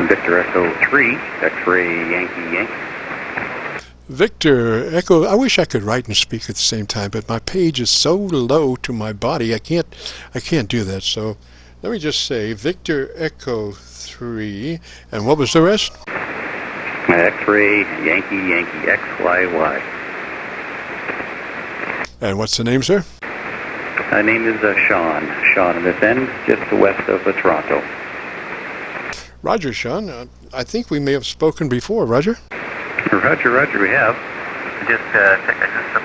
Victor Echo 3, X-ray Yankee Yankee. Victor Echo, I wish I could write and speak at the same time, but my page is so low to my body, I can't do that. So let me just say Victor Echo 3, and what was the rest? X-ray Yankee Yankee XYY. And what's the name, sir? My name is Sean. Sean in this end, just west of Toronto. Roger, Sean. I think we may have spoken before, Roger. Roger, we have. Just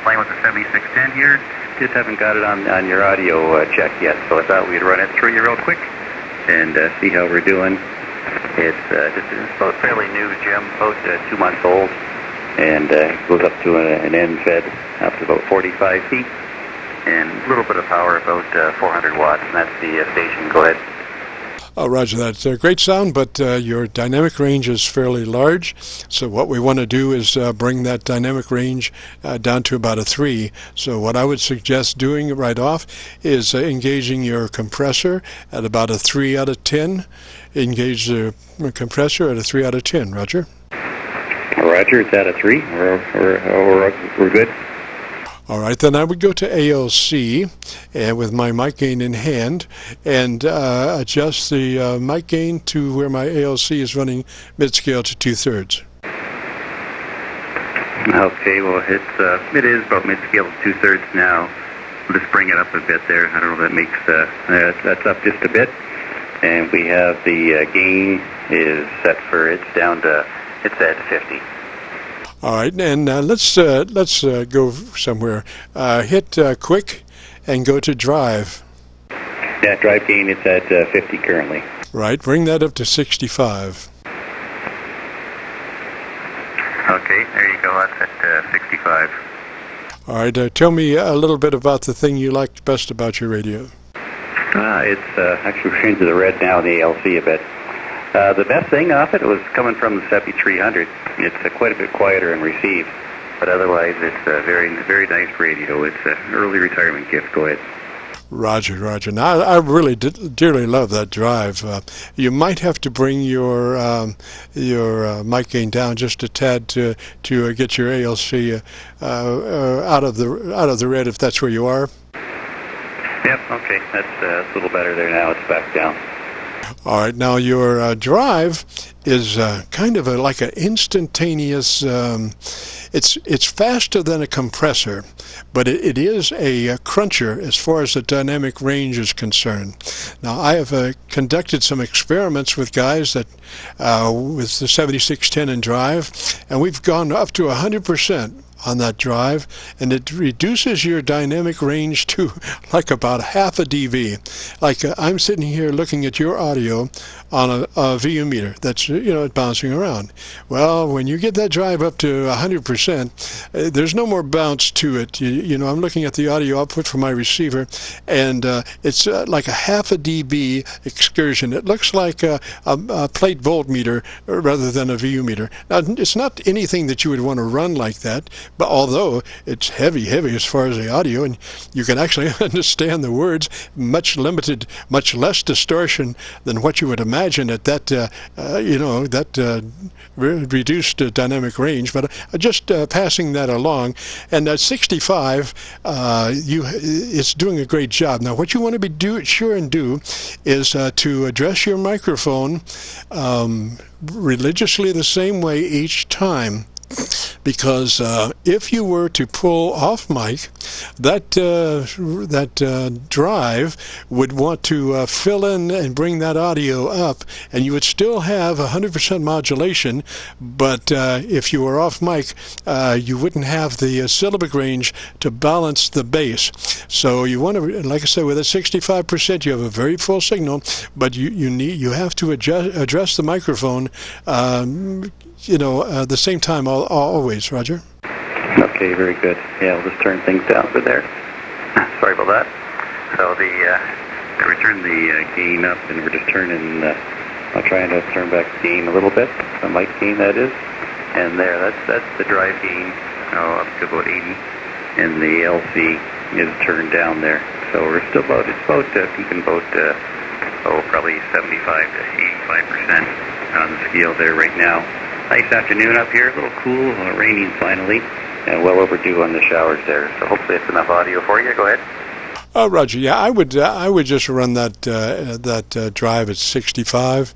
playing with the 7610 here. Just haven't got it on your audio check yet, so I thought we'd run it through you real quick and see how we're doing. It's about fairly new, Jim, about 2 months old, and it goes up to an end fed up to about 45 feet, and a little bit of power, about 400 watts, and that's the station. Go ahead. Oh, Roger, that's a great sound, but your dynamic range is fairly large. So what we want to do is bring that dynamic range down to about a 3. So what I would suggest doing right off is engaging your compressor at about a 3 out of 10. Engage the compressor at a 3 out of 10, Roger. Roger, it's at a 3. We're good. All right, then I would go to ALC and with my mic gain in hand and adjust the mic gain to where my ALC is running mid-scale to 2/3. Okay, well, it is about mid-scale to 2/3 now. We'll just bring it up a bit there. I don't know if that makes, that's up just a bit. And we have the gain is set for, it's at 50. All right, and let's go somewhere. Hit quick and go to drive. Yeah, drive gain, it's at 50 currently. Right, bring that up to 65. Okay, there you go, that's at 65. All right, tell me a little bit about the thing you liked best about your radio. It's actually we're into the red now in the ALC a bit. The best thing off it was coming from the SHAWN-VE 300. It's quite a bit quieter and received, but otherwise it's a very, very nice radio. It's an early retirement gift. Go ahead. Roger. Now, I really dearly love that drive. You might have to bring your mic gain down just a tad to get your ALC out of the red, if that's where you are. Yep. Okay. That's a little better there now. It's back down. All right, now your drive is kind of like an instantaneous, it's faster than a compressor, but it is a cruncher as far as the dynamic range is concerned. Now, I have conducted some experiments with guys that, with the 7610 and drive, and we've gone up to 100%. On that drive, and it reduces your dynamic range to like about half a dB. Like I'm sitting here looking at your audio on a VU meter that's bouncing around. Well, when you get that drive up to 100%, there's no more bounce to it. I'm looking at the audio output from my receiver, and it's like a half a dB excursion. It looks like a plate voltmeter rather than a VU meter. Now, it's not anything that you would want to run like that. But although it's heavy as far as the audio, and you can actually understand the words, much less distortion than what you would imagine at that, reduced dynamic range. But just passing that along, and at 65, it's doing a great job. Now, what you want to be sure and do is to address your microphone religiously the same way each time. Because if you were to pull off mic, that drive would want to fill in and bring that audio up, and you would still have 100% modulation, but if you were off mic, you wouldn't have the syllabic range to balance the bass. So you want to, like I said, with a 65%, you have a very full signal, but you have to address the microphone at the same time always, Roger. Okay, very good. Yeah, we'll just turn things down a bit there. Sorry about that. So we turned the gain up, and we're just turning, I'm trying to turn back the gain a little bit, the mic gain that is, and there, that's the drive gain, up to about 80, and the LC is turned down there. So we're still peaking about, probably 75 to 85%. on the scale there right now. Nice afternoon up here, a little cool, raining finally, and well overdue on the showers there. So hopefully it's enough audio for you. Go ahead. Roger. Yeah, I would just run that drive at 65,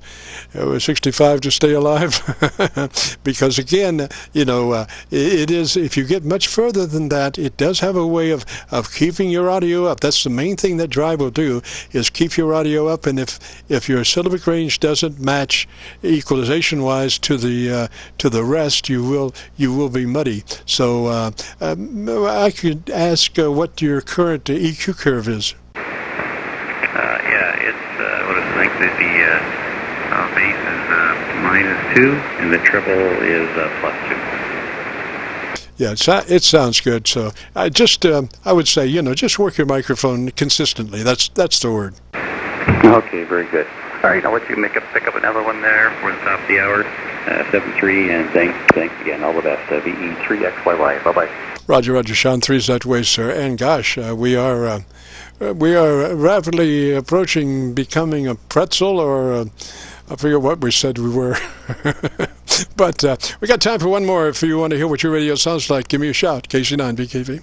65 to stay alive, because again, it is. If you get much further than that, it does have a way of keeping your audio up. That's the main thing that drive will do, is keep your audio up. And if your syllabic range doesn't match equalization-wise to the rest, you will be muddy. So I could ask what your current EQ curve is. Yeah, it's what is it? The bass is -2, and the treble is +2. Yeah, it sounds good. So I would say, just work your microphone consistently. That's the word. Okay, very good. All right, I'll let you pick up another one there for the top of the hour. 7-3, and thanks again. All the best. VE3XYY. Bye-bye. Roger, Shawn-VE3's that way, sir. And gosh, we are rapidly approaching becoming a pretzel, or I forget what we said we were. But we got time for one more. If you want to hear what your radio sounds like, give me a shout. KC9VKV.